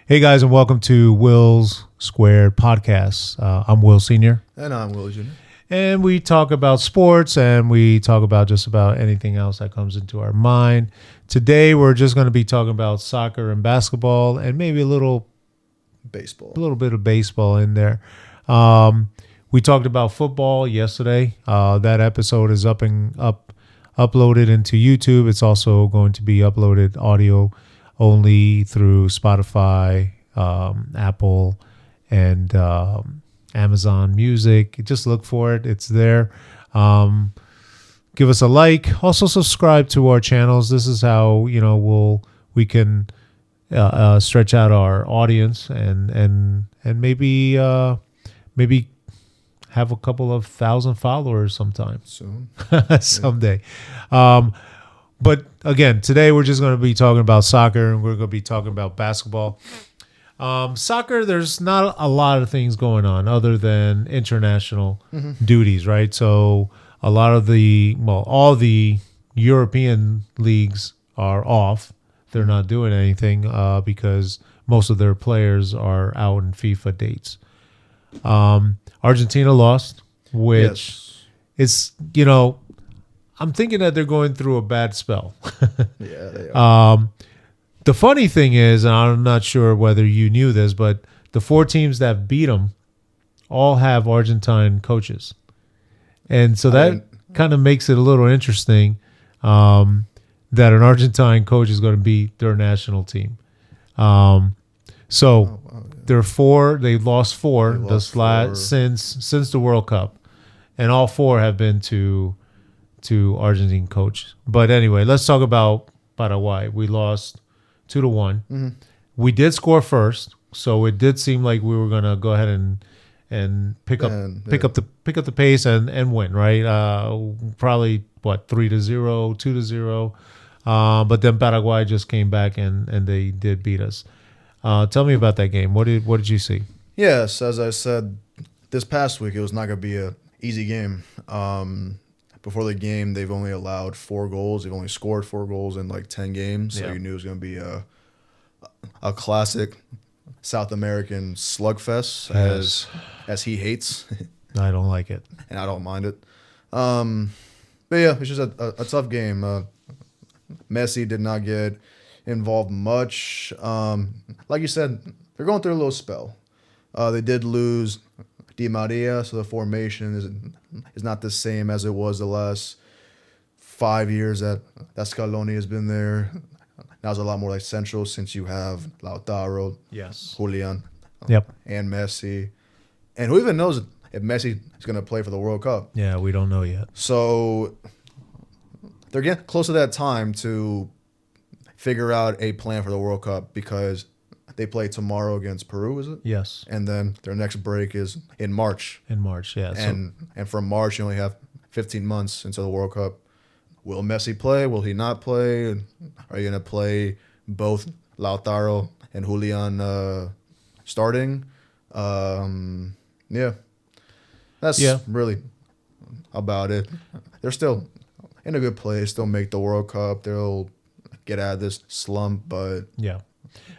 Hey guys, and welcome to Will's Squared Podcast. I'm Will Senior, And I'm Will Jr. and we talk about sports, and we talk about just about anything else that comes into our mind. Today, we're just going to be talking about soccer and basketball, and maybe a little Baseball. bit of baseball in there. We talked about football yesterday. That episode is uploaded into YouTube. It's also going to be uploaded audio only through Spotify, Apple, and Amazon Music. Just look for it. It's there. Give us a like. Also subscribe to our channels. This is how we can stretch out our audience and maybe have a couple of thousand followers sometime Soon. someday. But again, today we're just going to be talking about soccer, and we're going to be talking about basketball. Soccer, there's not a lot of things going on other than international duties, right? So a lot of all the European leagues are off. They're not doing anything because most of their players are out in FIFA dates. Argentina lost, which is, I'm thinking that they're going through a bad spell. Yeah, they are. The funny thing is, and I'm not sure whether you knew this, but the 4 teams that beat them all have Argentine coaches. And so that kind of makes it a little interesting that an Argentine coach is going to beat their national team. They're 4. They've lost 4 since the World Cup, and all 4 have been to Argentine coach. But anyway, let's talk about Paraguay. We lost 2-1. We did score first, so it did seem like we were gonna go ahead and pick up the pace and win, right? Probably 3-0, 2-0. But then Paraguay just came back and they did beat us. Tell me about that game. What did you see? Yes, as I said, this past week it was not going to be an easy game. Before the game, they've only allowed 4 goals. They've only scored 4 goals in 10 games. So you knew it was going to be a classic South American slugfest, as he hates. I don't like it, and I don't mind it. But yeah, it's just a tough game. Messi did not get involved much. Like you said, they're going through a little spell. They did lose Di Maria, so the formation is not the same as it was the last 5 years that Scaloni has been there. Now it's a lot more like central since you have Lautaro, Julian, and Messi. And who even knows if Messi is going to play for the World Cup? Yeah, we don't know yet. So they're getting close to that time to figure out a plan for the World Cup because they play tomorrow against Peru, is it? Yes. And then their next break is in March. In March, yeah. And from March, you only have 15 months until the World Cup. Will Messi play? Will he not play? Are you going to play both Lautaro and Julian starting? Yeah. That's really about it. They're still in a good place. They'll make the World Cup. They'll get out of this slump, but yeah.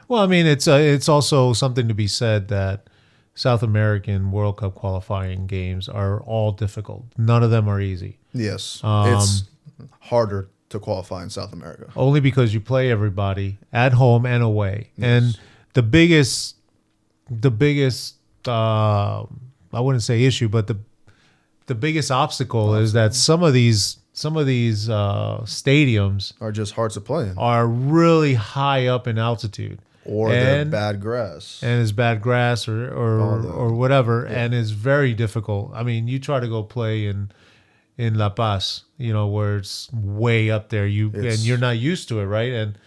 Well, I mean, it's also something to be said that South American World Cup qualifying games are all difficult. None of them are easy. Yes, it's harder to qualify in South America. Only because you play everybody at home and away. Yes. And the biggest I wouldn't say issue, but the biggest obstacle is that some of these stadiums are just hard to play in. Are really high up in altitude. Or they're bad grass. And it's bad grass or whatever, and it's very difficult. I mean, you try to go play in La Paz, where it's way up there, and you're not used to it, right? And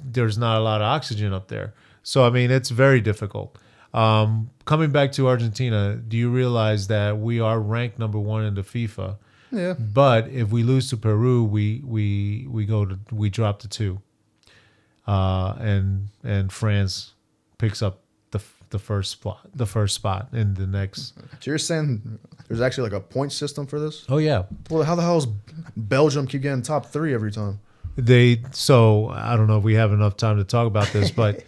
there's not a lot of oxygen up there. So, I mean, it's very difficult. Coming back to Argentina, do you realize that we are ranked number 1 in the FIFA? Yeah. But if we lose to Peru, we drop to 2. And France picks up the first spot in the next. So you're saying there's actually a point system for this? Oh yeah. Well, how the hell is Belgium keep getting top 3 every time? So I don't know if we have enough time to talk about this, but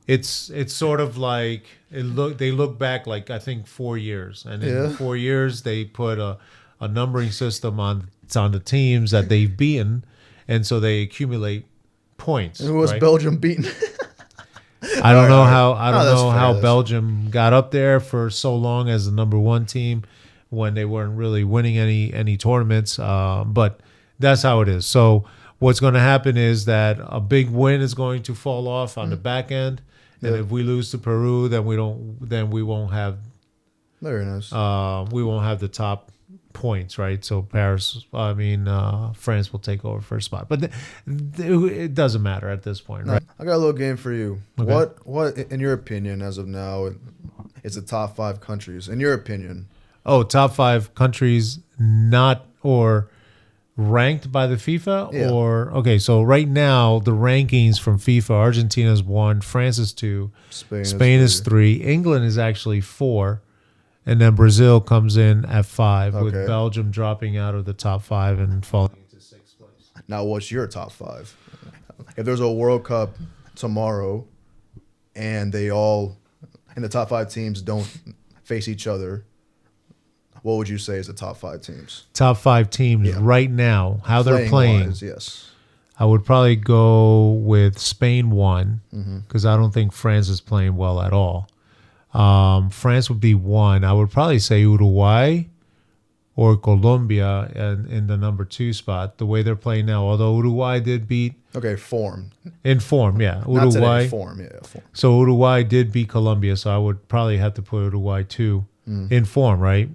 it's sort of like they look back like I think 4 years, and in 4 years they put a numbering system on the teams that they've beaten, and so they accumulate points. And who was Belgium beaten? I don't know how Belgium got up there for so long as the number 1 team when they weren't really winning any tournaments, but that's how it is. So what's going to happen is that a big win is going to fall off on the back end, and if we lose to Peru, then we won't have. Very nice. We won't have the top points, right? So France will take over first spot, but it doesn't matter at this point, right? I got a little game for you. Okay. What in your opinion, as of now, is the top 5 countries in your opinion? Oh, top 5 countries not or ranked by the FIFA or okay. So right now the rankings from FIFA: Argentina's 1, France is 2, Spain is 3, England is actually 4. And then Brazil comes in at 5, with Belgium dropping out of the top 5 and falling into 6th place. Now, what's your top 5? If there's a World Cup tomorrow and the top 5 teams don't face each other, what would you say is the top 5 teams? Top 5 teams right now, how they're playing. Yes. I would probably go with Spain 1 because I don't think France is playing well at all. France would be 1. I would probably say Uruguay or Colombia in the number 2 spot, the way they're playing now. Although Uruguay did beat... form. In form, yeah. Not Uruguay. today, form, yeah. Form. So Uruguay did beat Colombia, so I would probably have to put Uruguay 2 in form, right?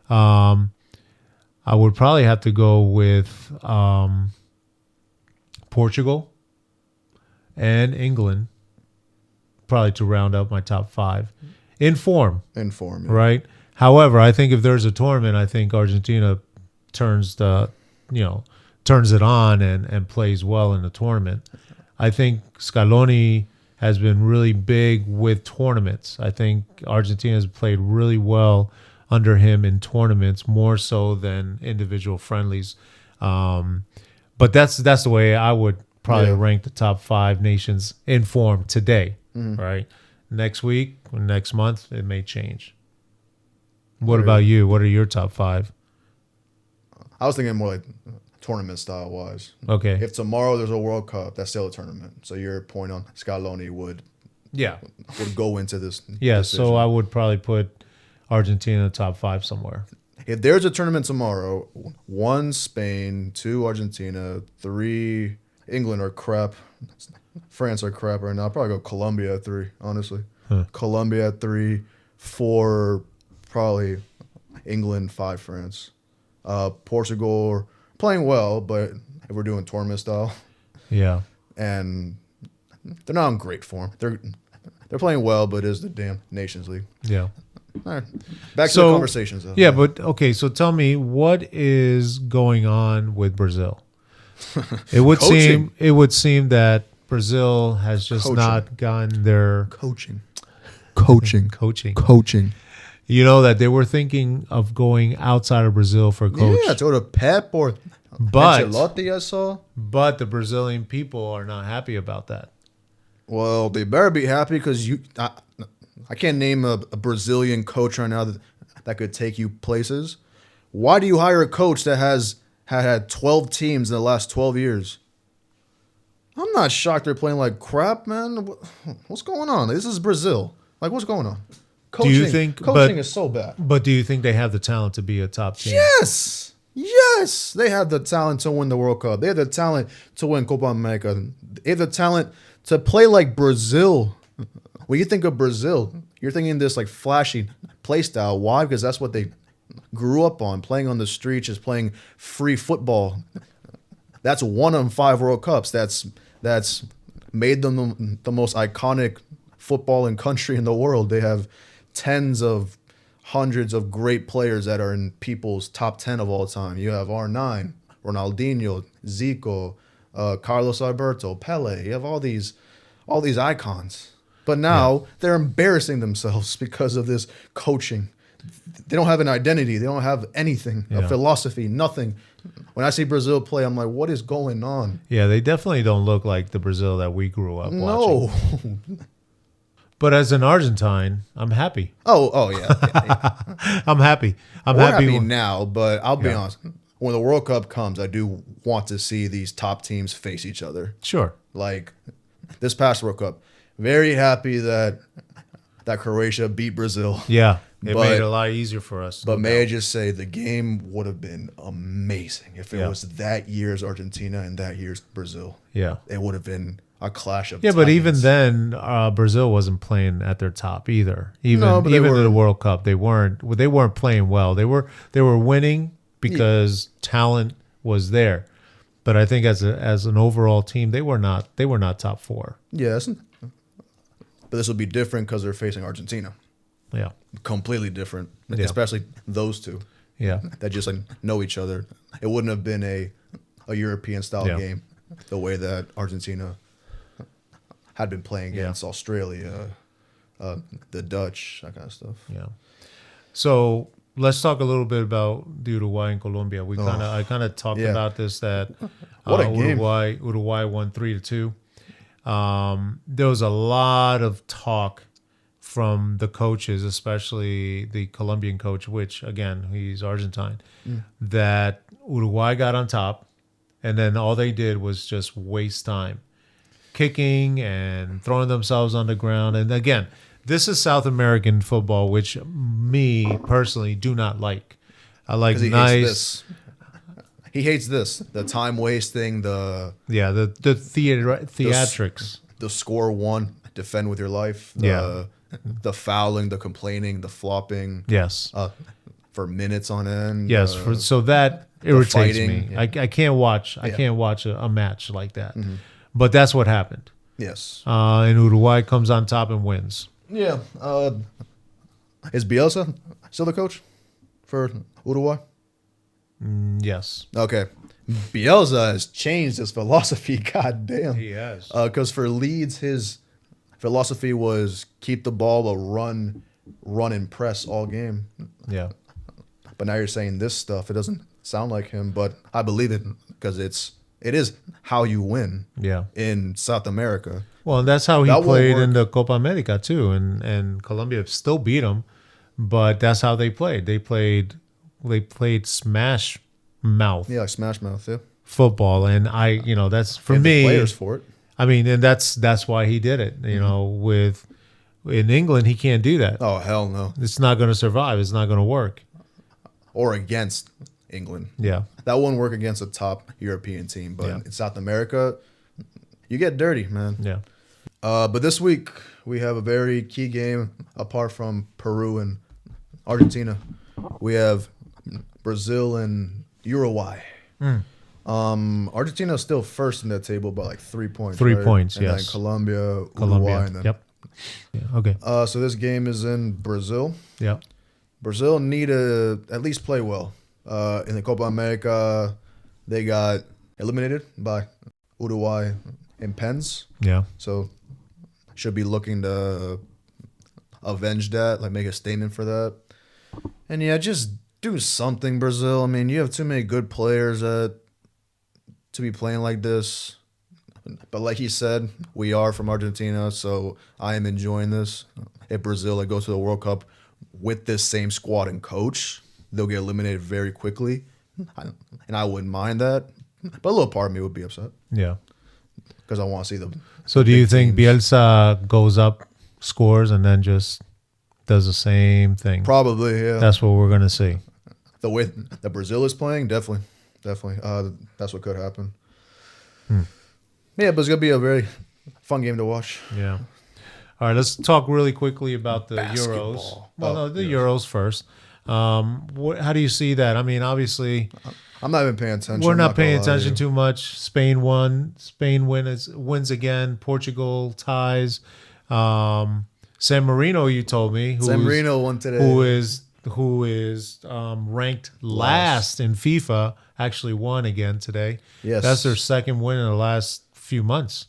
I would probably have to go with Portugal and England, probably to round up my top 5. In form. Yeah. Right? However, I think if there's a tournament, I think Argentina turns it on and plays well in the tournament. I think Scaloni has been really big with tournaments. I think Argentina has played really well under him in tournaments, more so than individual friendlies. But that's the way I would probably rank the top 5 nations in form today, right? Next week or next month, it may change. What about you? What are your top 5? I was thinking more like tournament style wise. Okay. If tomorrow there's a World Cup, that's still a tournament. So your point on Scaloni would go into this. Yeah, decision. so I would probably put Argentina in the top 5 somewhere. If there's a tournament tomorrow, 1 Spain, 2 Argentina, 3 England are crap. France are crap right now. I'll probably go Colombia at 3, honestly. Colombia at 3, 4 probably England, 5 France. Portugal playing well, but if we're doing tournament style. Yeah. And they're not in great form. They're playing well, but it is the damn Nations League. Yeah. All right. Back to the conversations though. Yeah, but okay, so tell me, what is going on with Brazil? It would seem that Brazil has just not gotten their coaching. You know that they were thinking of going outside of Brazil for a coach. Yeah, to go to Pep or Ancelotti, I saw. But the Brazilian people are not happy about that. Well, they better be happy because I can't name a Brazilian coach right now that could take you places. Why do you hire a coach that has had 12 teams in the last 12 years? I'm not shocked they're playing like crap, man. What's going on? This is Brazil. Like, what's going on? Coaching, do you think coaching is so bad? But do you think they have the talent to be a top team? Yes. They have the talent to win the World Cup. They have the talent to win Copa America. They have the talent to play like Brazil. When you think of Brazil, you're thinking this like flashy play style. Why? Because that's what they grew up on, playing on the streets, just playing free football. That's 1 of 5 World Cups. That's made them the most iconic footballing country in the world. They have hundreds of great players that are in people's top 10 of all time. You have R9, Ronaldinho, Zico, Carlos Alberto, Pele. You have all these icons. But now they're embarrassing themselves because of this coaching. They don't have an identity. They don't have anything, a philosophy, nothing. When I see Brazil play, I'm like, what is going on? Yeah, they definitely don't look like the Brazil that we grew up watching. But as an Argentine, I'm happy. Oh yeah. I'm happy. We're happy now, but I'll be honest. When the World Cup comes, I do want to see these top teams face each other. Sure. Like this past World Cup, very happy that Croatia beat Brazil. Yeah, it made it a lot easier for us. But may I just say, the game would have been amazing if it was that year's Argentina and that year's Brazil. Yeah. It would have been a clash of titans. But even then, Brazil wasn't playing at their top either. Even in the World Cup, they weren't playing well. They were winning because talent was there. But I think as an overall team, they were not top four. Yes. But this will be different because they're facing Argentina. Yeah. Completely different, especially those two. Yeah. That just know each other. It wouldn't have been a European style game the way that Argentina had been playing against Australia, the Dutch, that kind of stuff. Yeah. So let's talk a little bit about the Uruguay and Colombia. I kind of talked about this that what a game. Uruguay won 3-2. There was a lot of talk from the coaches, especially the Colombian coach, which again, he's Argentine, that Uruguay got on top, and then all they did was just waste time, kicking and throwing themselves on the ground. And again, this is South American football, which me personally do not like. I like nice. He hates this. The time wasting, the theatrics. The score one, defend with your life. The fouling, the complaining, the flopping. Yes. For minutes on end. Yes. So that irritates me. Yeah. I can't watch. I can't watch a match like that. Mm-hmm. But that's what happened. Yes. And Uruguay comes on top and wins. Yeah. Is Bielsa still the coach for Uruguay? Yes. Okay. Bielsa has changed his philosophy. God damn. He has. Because for Leeds, his philosophy was keep the ball, but run and press all game. Yeah. But now you're saying this stuff. It doesn't sound like him, but I believe it because it is how you win. Yeah. In South America. Well, and that's how he played in the Copa America too, and Colombia still beat him, but that's how they played. They played smash mouth. Yeah, like smash mouth. Yeah. Football, and that's for me. Players for it. I mean, and that's why he did it. You know, in England, he can't do that. Oh hell no! It's not going to survive. It's not going to work. Or against England. Yeah, that wouldn't work against a top European team. But in South America, you get dirty, man. Yeah. But this week we have a very key game apart from Peru and Argentina. We have Brazil and Uruguay. Argentina is still first in that table by like 3 points. 3 points, and yes. Then Colombia, Uruguay, and then. Yep. Yeah, okay. So this game is in Brazil. Yep. Brazil need to at least play well. In the Copa America, they got eliminated by Uruguay in pens. Yeah. So should be looking to avenge that, like make a statement for that. And just do something, Brazil. I mean, you have too many good players to be playing like this. But like he said, we are from Argentina, so I am enjoying this. If Brazil goes to the World Cup with this same squad and coach, they'll get eliminated very quickly. And I wouldn't mind that. But a little part of me would be upset. Yeah. Because I want to see them. So do you think Bielsa goes up, scores, and then just does the same thing? Probably, yeah. That's what we're going to see. The way that Brazil is playing, definitely. That's what could happen. Yeah, but it's going to be a very fun game to watch. Yeah. All right, let's talk really quickly about the Euros. Well, the Euros first. How do you see that? I mean, obviously, I'm not even paying attention. We're not paying attention too much. Spain won. Spain wins again. Portugal ties. San Marino, you told me. San Marino won today. Who is ranked last in FIFA, actually won again today. Yes. That's their second win in the last few months.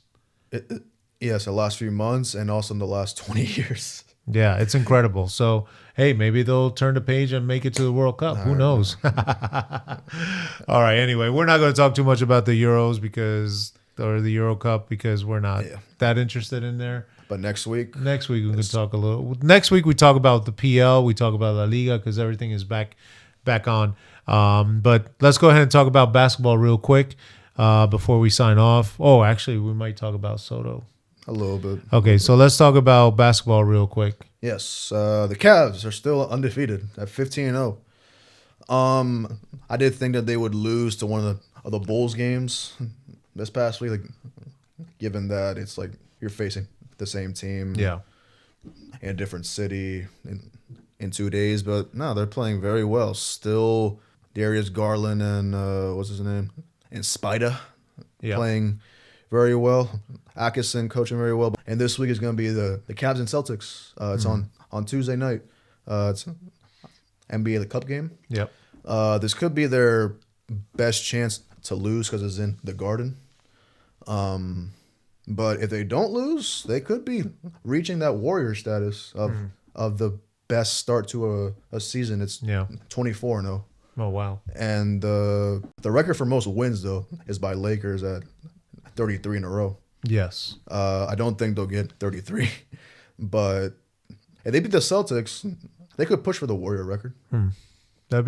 Yes, the last few months and also in the last 20 years. Yeah, it's incredible. So, hey, maybe they'll turn the page and make it to the World Cup. Who knows? All right, anyway, we're not going to talk too much about the Euros because or the Euro Cup because we're not that interested in there. But next week we can talk a little. Next week we talk about the PL. We talk about La Liga because everything is back on. But let's go ahead and talk about basketball real quick before we sign off. Oh, actually, we might talk about Soto. A little bit. Okay, so let's talk about basketball real quick. Yes, the Cavs are still undefeated at 15-0. I did think that they would lose to one of the Bulls games this past week, like, given that it's like you're facing the same team in a different city in 2 days. But no, they're playing very well. Still, Darius Garland and what's his name? And Spida playing very well. Atkinson coaching very well. And this week is going to be the Cavs and Celtics. It's on Tuesday night. It's NBA the Cup game. Yep. This could be their best chance to lose because it's in the Garden. But if they don't lose, they could be reaching that Warrior status of the best start to a season. It's 24-0. Oh, wow. And the record for most wins, though, is by Lakers at 33 in a row. Yes. I don't think they'll get 33. But if they beat the Celtics, they could push for the Warrior record. That'd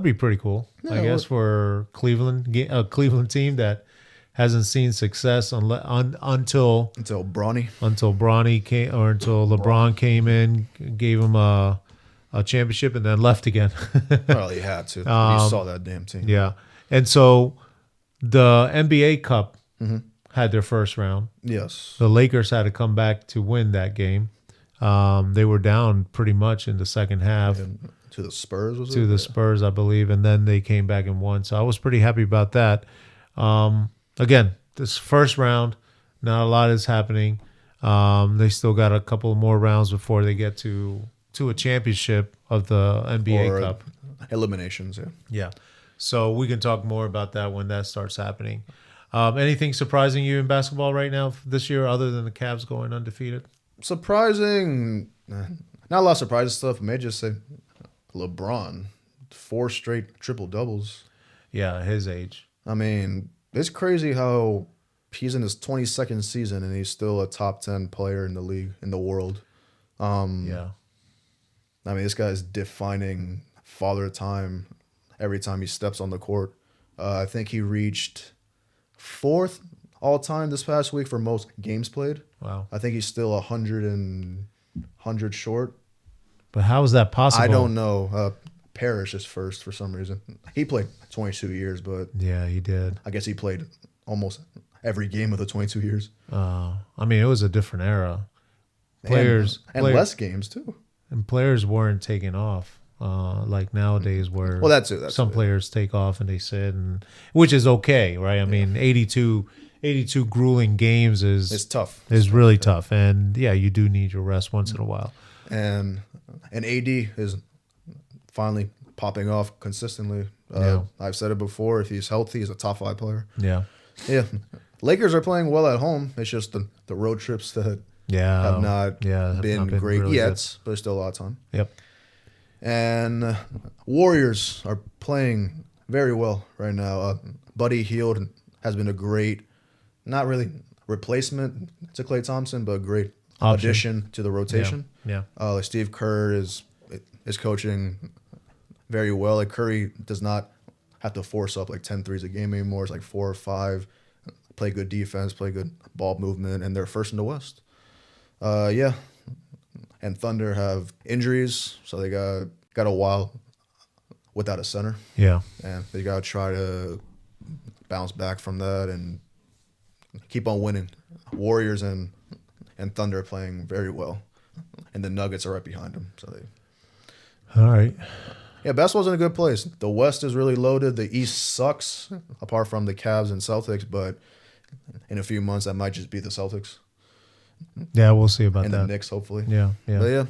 be pretty cool. I guess for Cleveland, a Cleveland team that hasn't seen success until Bronny came or until LeBron came in, gave him a championship, and then left again. Well, he had to. You saw that damn team. Yeah, and so the NBA Cup had their first round. Yes, the Lakers had to come back to win that game. They were down pretty much in the second half. To the Spurs, was it? To the Spurs, I believe, and then they came back and won. So I was pretty happy about that. Again, this first round, not a lot is happening. They still got a couple more rounds before they get to a championship of the NBA Cup. Eliminations, yeah. Yeah. So we can talk more about that when that starts happening. Anything surprising you in basketball right now this year other than the Cavs going undefeated? Surprising, not a lot of surprising stuff. I may just say LeBron, 4 straight triple-doubles. Yeah, his age. I mean, it's crazy how he's in his 22nd season and he's still a top 10 player in the league, in the world. Yeah. I mean, this guy's defining father time every time he steps on the court. I think he reached 4th all-time this past week for most games played. Wow. I think he's still 100 short. But how is that possible? I don't know. Parrish is first for some reason. He played 22 years, but yeah, he did. I guess he played almost every game of the 22 years. I mean, it was a different era. Players and less games too. And players weren't taking off like nowadays, where that's some players take off and they sit, and which is okay, right? I mean, 82 grueling games is tough. Is really tough, and yeah, you do need your rest once in a while. And AD is finally popping off consistently. I've said it before. If he's healthy, he's a top 5 player. Yeah. Lakers are playing well at home. It's just the road trips that have not been great really yet, good. But there's still a lot of time. Yep. And Warriors are playing very well right now. Buddy Hield has been a great, not really replacement to Klay Thompson, but a great addition to the rotation. Yeah. Like Steve Kerr is coaching very well. Like Curry does not have to force up like 10 threes a game anymore. It's like 4 or 5. Play good defense, play good ball movement, and they're first in the West. And Thunder have injuries, so they got a while without a center. Yeah. And they got to try to bounce back from that and keep on winning. Warriors and Thunder are playing very well, and the Nuggets are right behind them. So all right. Yeah, basketball's in a good place. The West is really loaded. The East sucks, apart from the Cavs and Celtics, but in a few months, that might just be the Celtics. Yeah, we'll see about and that. And the Knicks, hopefully. Yeah. But yeah.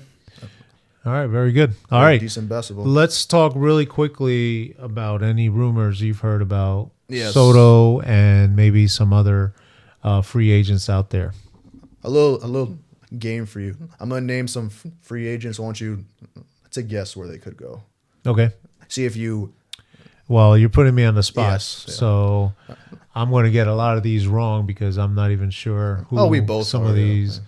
All right, very good. All right. Decent basketball. Let's talk really quickly about any rumors you've heard about Soto and maybe some other free agents out there. A little game for you. I'm going to name some free agents. I want you to guess where they could go. Okay. See if you Well, you're putting me on the spot, Yes, yeah. so I'm going to get a lot of these wrong because I'm not even sure who we both some are, of these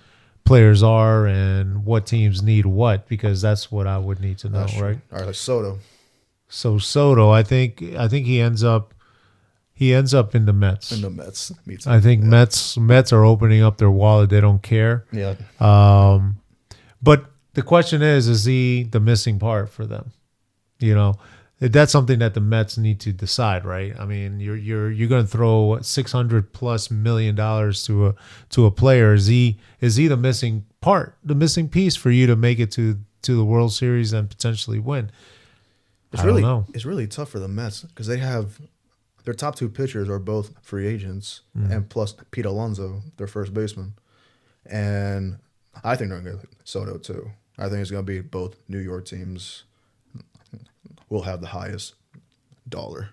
players are and what teams need what, because that's what I would need to know, right? All right, Soto. So Soto, I think he ends up in the Mets. In the Mets. Me too. I think Mets are opening up their wallet. They don't care. Yeah. But the question is he the missing part for them? You know, that's something that the Mets need to decide, right? I mean, you're going to throw $600+ million to a player. Is he the missing part, the missing piece for you to make it to the World Series and potentially win? I don't know. It's really tough for the Mets because they have their top two pitchers are both free agents, and plus EP.010, their first baseman, and I think they're going to get Soto too. I think it's going to be both New York teams will have the highest dollar.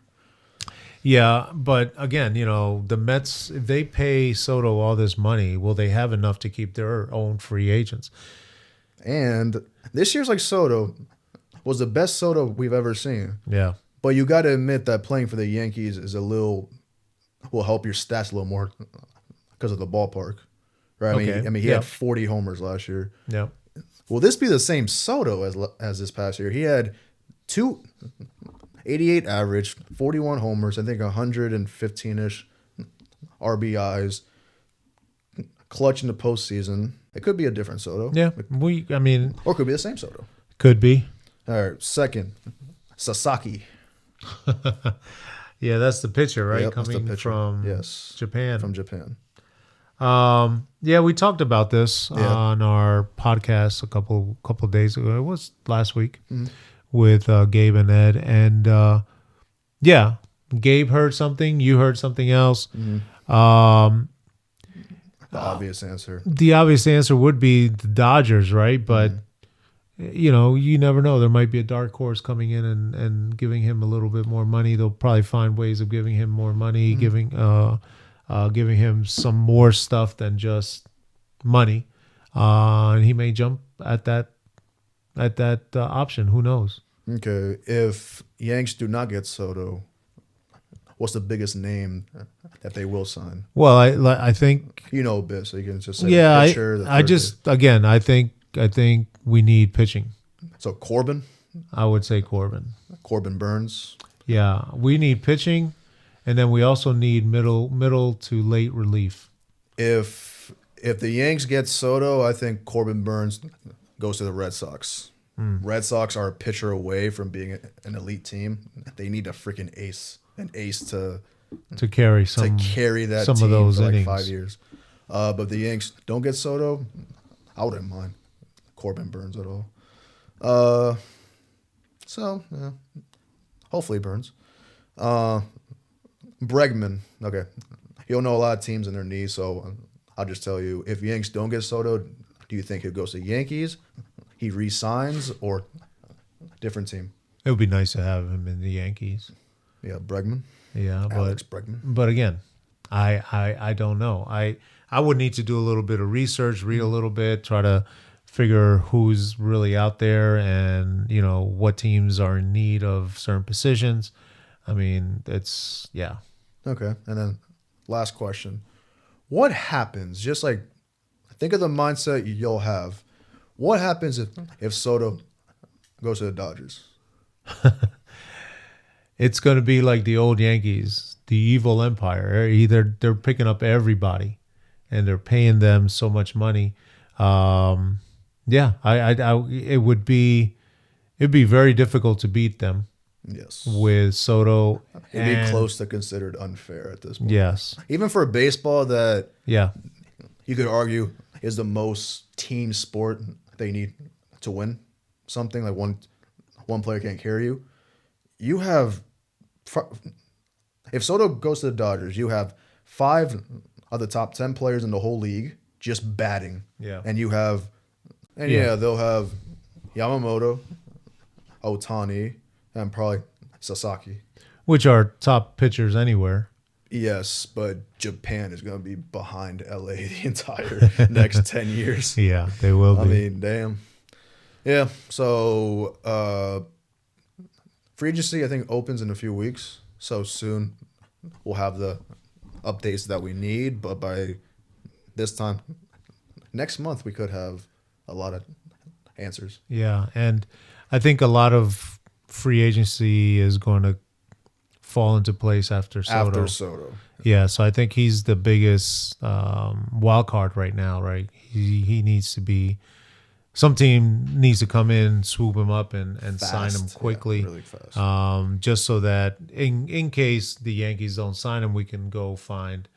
Yeah, but again, the Mets, if they pay Soto all this money, will they have enough to keep their own free agents? And this year's Soto was the best Soto we've ever seen. Yeah. But you got to admit that playing for the Yankees will help your stats a little more because of the ballpark. Right? Okay. I mean he had 40 homers last year. Yeah. Will this be the same Soto as this past year? He had 288 average, 41 homers, I think 115-ish RBIs, clutch in the postseason. It could be a different Soto. Yeah. Or it could be the same Soto. Could be. All right, second, Sasaki. Yeah, that's the pitcher, right? Yep, Coming from Japan. From Japan. Yeah, we talked about this on our podcast a couple days ago. It was last week with Gabe and Ed, and Gabe heard something. You heard something else. The obvious answer. The obvious answer would be the Dodgers, right? But you never know. There might be a dark horse coming in and giving him a little bit more money. They'll probably find ways of giving him more money, giving him some more stuff than just money, and he may jump at that option. Who knows? Okay, if Yanks do not get Soto, what's the biggest name that they will sign? Well, I think a bit, so you can just say the pitcher. I think we need pitching. So Corbin? I would say Corbin. Corbin Burns? Yeah, we need pitching, and then we also need middle to late relief. If the Yanks get Soto, I think Corbin Burns goes to the Red Sox. Red Sox are a pitcher away from being an elite team. They need a freaking ace, an ace to carry that some team of those for innings. 5 years. But if the Yanks don't get Soto, I wouldn't mind Corbin Burns at all. Hopefully Burns. Bregman, okay. He'll know a lot of teams in their knees, so I'll just tell you, if Yanks don't get Soto, do you think he goes to Yankees, he re-signs, or different team? It would be nice to have him in the Yankees. Yeah, Bregman. Yeah, Alex Bregman. But again, I don't know. I would need to do a little bit of research, read a little bit, try to figure who's really out there and, what teams are in need of certain positions. I mean, yeah. Okay. And then last question. What happens, just think of the mindset you'll have. What happens if Soto goes to the Dodgers? It's going to be like the old Yankees, the evil empire. Either they're picking up everybody and they're paying them so much money. It'd be very difficult to beat them. Yes. With Soto. It'd be close to considered unfair at this point. Yes. Even for baseball that you could argue is the most team sport they need to win something, like one player can't carry you. You have, if Soto goes to the Dodgers, you have 5 of the top 10 players in the whole league just batting. Yeah. And you have, they'll have Yamamoto, Ohtani, and probably Sasaki. Which are top pitchers anywhere. Yes, but Japan is going to be behind LA the entire next 10 years. Yeah, they will be. I mean, damn. Yeah, so for free agency, I think, opens in a few weeks. So soon we'll have the updates that we need. But by this time next month, we could have a lot of answers. Yeah, and I think a lot of free agency is going to fall into place after Soto. Yeah, so I think he's the biggest wild card right now, right? He needs to be – some team needs to come in, swoop him up, and sign him quickly. Yeah, really fast. Just so that in case the Yankees don't sign him, we can go find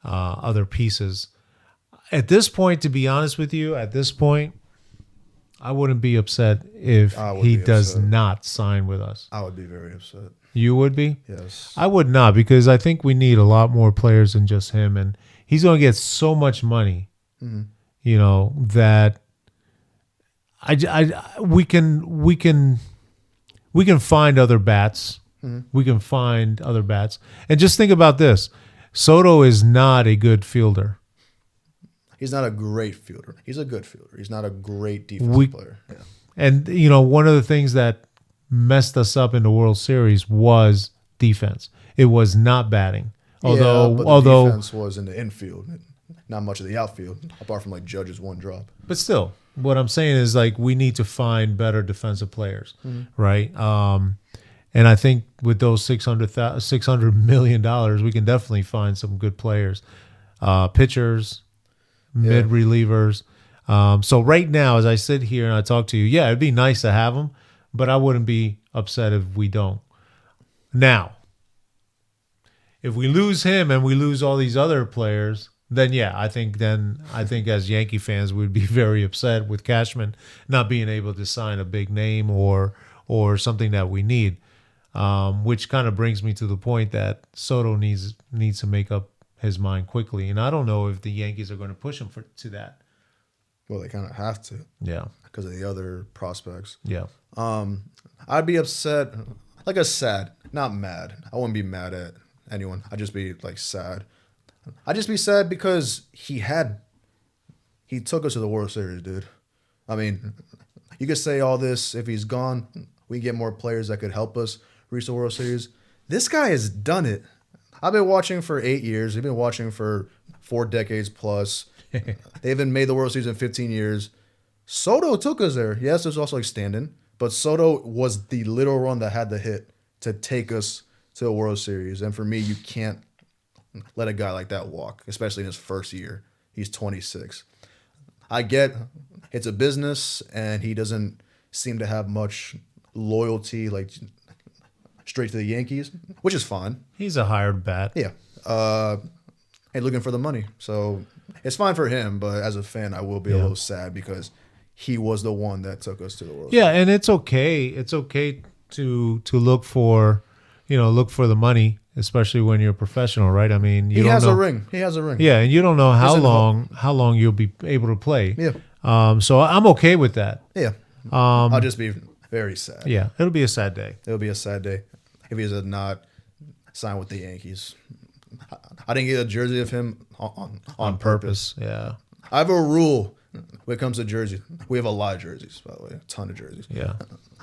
other pieces. At this point, to be honest with you, I wouldn't be upset if he does not sign with us. I would be very upset. You would be? Yes. I would not, because I think we need a lot more players than just him, and he's going to get so much money, that we can find other bats. Mm-hmm. We can find other bats, and just think about this: Soto is not a good fielder. He's not a great fielder. He's a good fielder. He's not a great defensive player. Yeah. And, one of the things that messed us up in the World Series was defense. It was not batting. Although the defense was in the infield, not much of the outfield, apart from Judge's one drop. But still, what I'm saying is we need to find better defensive players, right? And I think with those $600 million, we can definitely find some good players, pitchers, mid relievers. So right now, as I sit here and I talk to you, it'd be nice to have them, but I wouldn't be upset if we don't. Now, if we lose him and we lose all these other players, then I think as Yankee fans we'd be very upset with Cashman not being able to sign a big name or something that we need. Which kind of brings me to the point that Soto needs to make up his mind quickly, and I don't know if the Yankees are going to push him to that. Well, they kind of have to. Yeah. Because of the other prospects. Yeah. I'd be upset, sad, not mad. I wouldn't be mad at anyone. I'd just be sad. I'd just be sad because he took us to the World Series, dude. I mean, you could say all this. If he's gone, we get more players that could help us reach the World Series. This guy has done it. I've been watching for 8 years. They've been watching for 4 decades plus. They haven't made the World Series in 15 years. Soto took us there. Yes, there's also Stanton, but Soto was the little run that had the hit to take us to the World Series. And for me, you can't let a guy like that walk, especially in his first year. He's 26. I get it's a business, and he doesn't seem to have much loyalty, straight to the Yankees, which is fine. He's a hired bat. Yeah. And looking for the money. So it's fine for him, but as a fan, I will be a little sad because he was the one that took us to the World Series. Yeah, and it's okay. It's okay to look for the money, especially when you're a professional, right? I mean, he has a ring. He has a ring. Yeah, and you don't know how long you'll be able to play. Yeah. So I'm okay with that. Yeah. I'll just be very sad. Yeah, it'll be a sad day. It'll be a sad day if he does not sign with the Yankees. I didn't get a jersey of him on purpose. Yeah. I have a rule when it comes to jerseys. We have a lot of jerseys, by the way, a ton of jerseys. Yeah.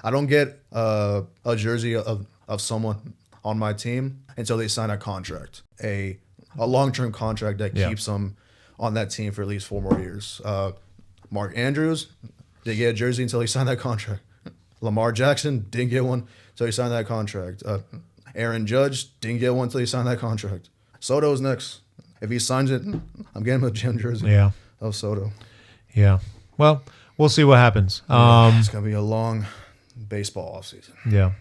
I don't get a jersey of someone on my team until they sign a contract, a long-term contract that keeps them on that team for at least 4 more years. Mark Andrews didn't get a jersey until he signed that contract. Lamar Jackson didn't get one until he signed that contract. Aaron Judge didn't get one until he signed that contract. Soto's next. If he signs it, I'm getting him a gym jersey of Soto. Yeah. Well, we'll see what happens. It's going to be a long baseball offseason. Yeah.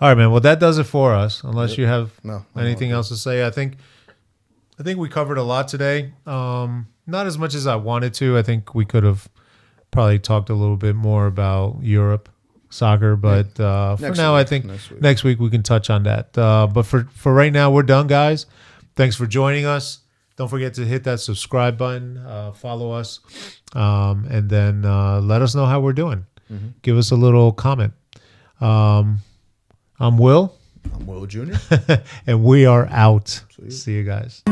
All right, man. Well, that does it for us. Unless you have anything else to say. I think we covered a lot today. Not as much as I wanted to. I think we could have probably talked a little bit more about Europe soccer, but for now, I think next week we can touch on that. But for right now, we're done, guys. Thanks for joining us. Don't forget to hit that subscribe button, follow us, and then let us know how we're doing. Mm-hmm. Give us a little comment. I'm Will. I'm Will Jr. And we are out. See you guys.